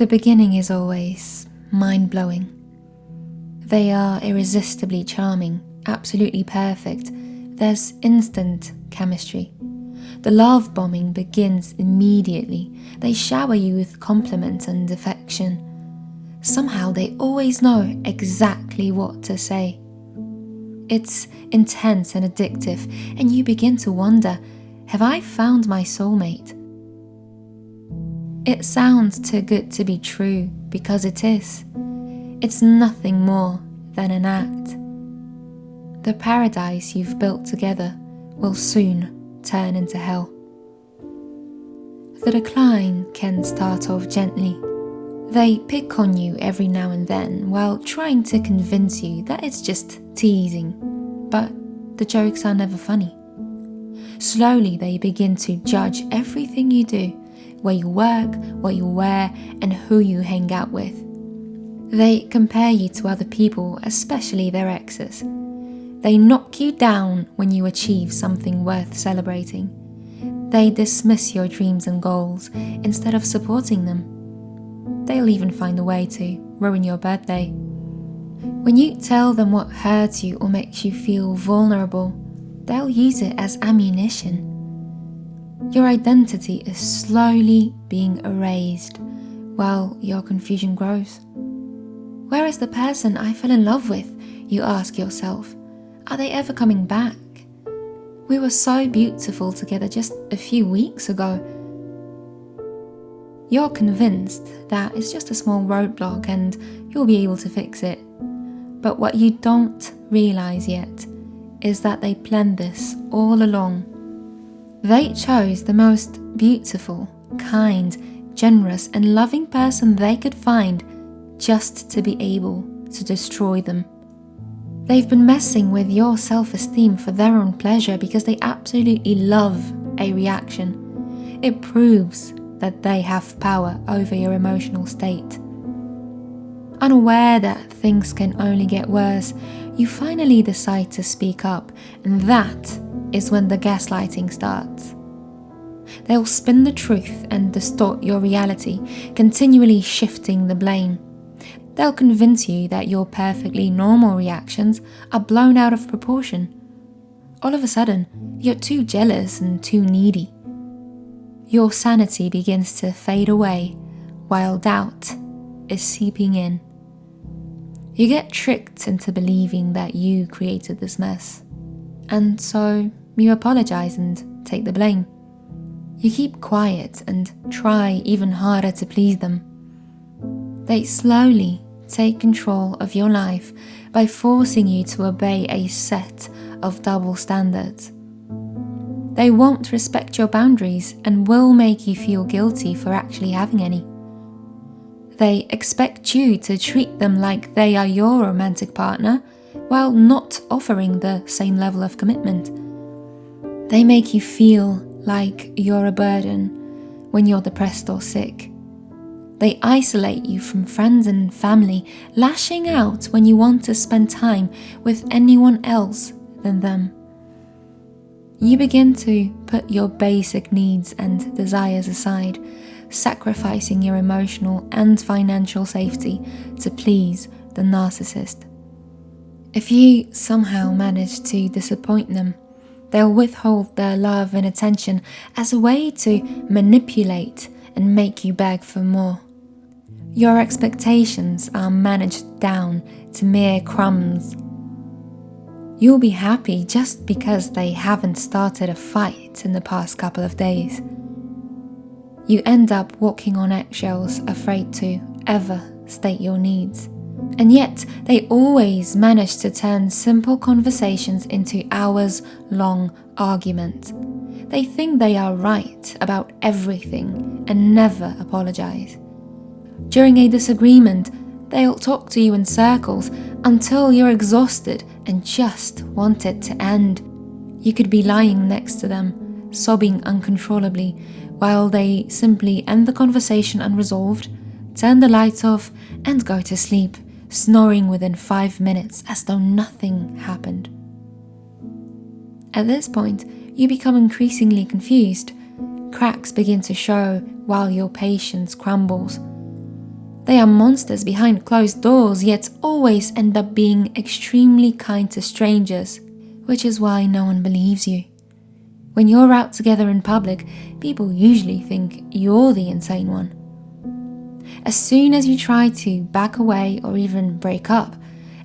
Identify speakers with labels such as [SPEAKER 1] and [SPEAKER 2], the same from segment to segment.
[SPEAKER 1] The beginning is always mind-blowing. They are irresistibly charming, absolutely perfect. There's instant chemistry. The love bombing begins immediately. They shower you with compliments and affection. Somehow they always know exactly what to say. It's intense and addictive, and you begin to wonder, have I found my soulmate? It sounds too good to be true because it is. It's nothing more than an act. The paradise you've built together will soon turn into hell. The decline can start off gently. They pick on you every now and then while trying to convince you that it's just teasing, but the jokes are never funny. Slowly they begin to judge everything you do, where you work, what you wear, and who you hang out with. They compare you to other people, especially their exes. They knock you down when you achieve something worth celebrating. They dismiss your dreams and goals instead of supporting them. They'll even find a way to ruin your birthday. When you tell them what hurts you or makes you feel vulnerable, they'll use it as ammunition. Your identity is slowly being erased while your confusion grows. Where is the person I fell in love with? You ask yourself. Are they ever coming back? We were so beautiful together just a few weeks ago. You're convinced that it's just a small roadblock and you'll be able to fix it. But what you don't realize yet is that they planned this all along. They chose the most beautiful, kind, generous, and loving person they could find just to be able to destroy them. They've been messing with your self-esteem for their own pleasure because they absolutely love a reaction. It proves that they have power over your emotional state. Unaware that things can only get worse, you finally decide to speak up, and that is when the gaslighting starts. They'll spin the truth and distort your reality, continually shifting the blame. They'll convince you that your perfectly normal reactions are blown out of proportion. All of a sudden, you're too jealous and too needy. Your sanity begins to fade away while doubt is seeping in. You get tricked into believing that you created this mess, and so you apologize and take the blame. You keep quiet and try even harder to please them. They slowly take control of your life by forcing you to obey a set of double standards. They won't respect your boundaries and will make you feel guilty for actually having any. They expect you to treat them like they are your romantic partner while not offering the same level of commitment. They make you feel like you're a burden when you're depressed or sick. They isolate you from friends and family, lashing out when you want to spend time with anyone else than them. You begin to put your basic needs and desires aside, sacrificing your emotional and financial safety to please the narcissist. If you somehow manage to disappoint them, they'll withhold their love and attention as a way to manipulate and make you beg for more. Your expectations are managed down to mere crumbs. You'll be happy just because they haven't started a fight in the past couple of days. You end up walking on eggshells, afraid to ever state your needs. And yet, they always manage to turn simple conversations into hours-long argument. They think they are right about everything and never apologize. During a disagreement, they'll talk to you in circles until you're exhausted and just want it to end. You could be lying next to them, sobbing uncontrollably, while they simply end the conversation unresolved, turn the lights off, and go to sleep, snoring within 5 minutes as though nothing happened. At this point, you become increasingly confused. Cracks begin to show while your patience crumbles. They are monsters behind closed doors, yet always end up being extremely kind to strangers, which is why no one believes you. When you're out together in public, people usually think you're the insane one. As soon as you try to back away or even break up,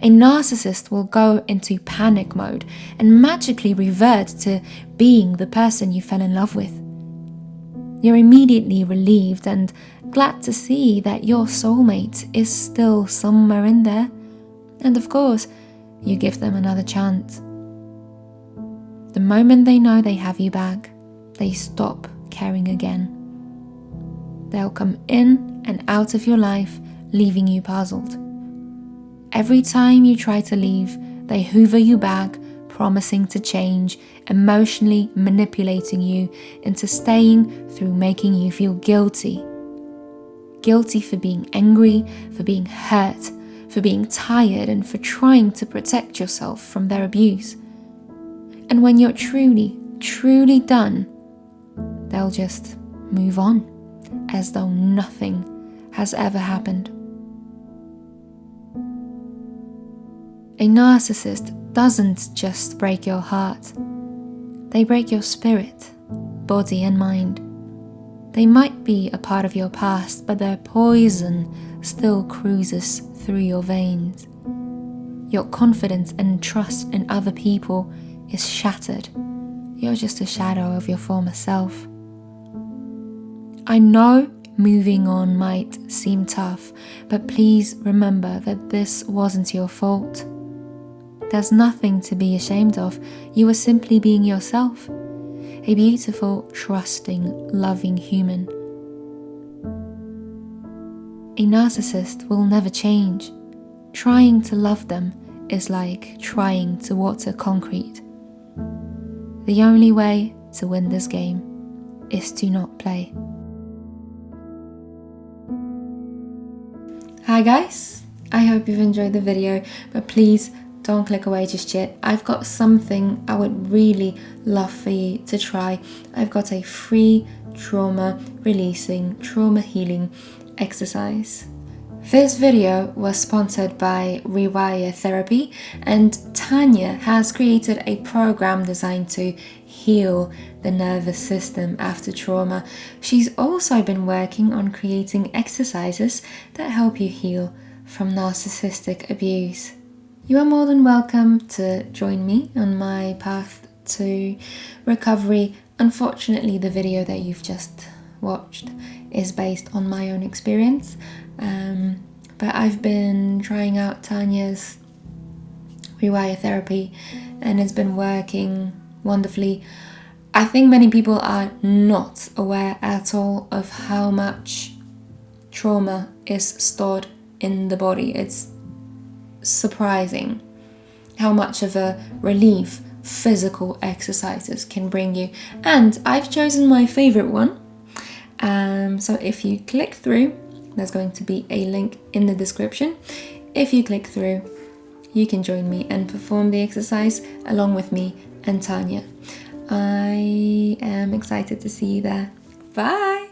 [SPEAKER 1] a narcissist will go into panic mode and magically revert to being the person you fell in love with. You're immediately relieved and glad to see that your soulmate is still somewhere in there, and of course, you give them another chance. The moment they know they have you back, they stop caring again. They'll come in and out of your life, leaving you puzzled. Every time you try to leave, they hoover you back, promising to change, emotionally manipulating you into staying through making you feel guilty. Guilty for being angry, for being hurt, for being tired, and for trying to protect yourself from their abuse. And when you're truly, truly done, they'll just move on, as though nothing has ever happened. A narcissist doesn't just break your heart. They break your spirit, body and mind. They might be a part of your past, but their poison still cruises through your veins. Your confidence and trust in other people is shattered. You're just a shadow of your former self. I know moving on might seem tough, but please remember that this wasn't your fault. There's nothing to be ashamed of. You were simply being yourself, a beautiful, trusting, loving human. A narcissist will never change. Trying to love them is like trying to water concrete. The only way to win this game is to not play. Hi guys, I hope you've enjoyed the video, but please don't click away just yet. I've got something I would really love for you to try. I've got a free trauma releasing, trauma healing exercise. This video was sponsored by Rewire Therapy, and Tanya has created a program designed to heal the nervous system after trauma. She's also been working on creating exercises that help you heal from narcissistic abuse. You are more than welcome to join me on my path to recovery. Unfortunately, the video that you've just watched is based on my own experience, but I've been trying out Tanya's Rewire Therapy and it's been working wonderfully. I think many people are not aware at all of how much trauma is stored in the body. It's surprising how much of a relief physical exercises can bring you, and I've chosen my favorite one. So if you click through, there's going to be a link in the description. If you click through, you can join me and perform the exercise along with me and Tanya. I am excited to see you there. Bye!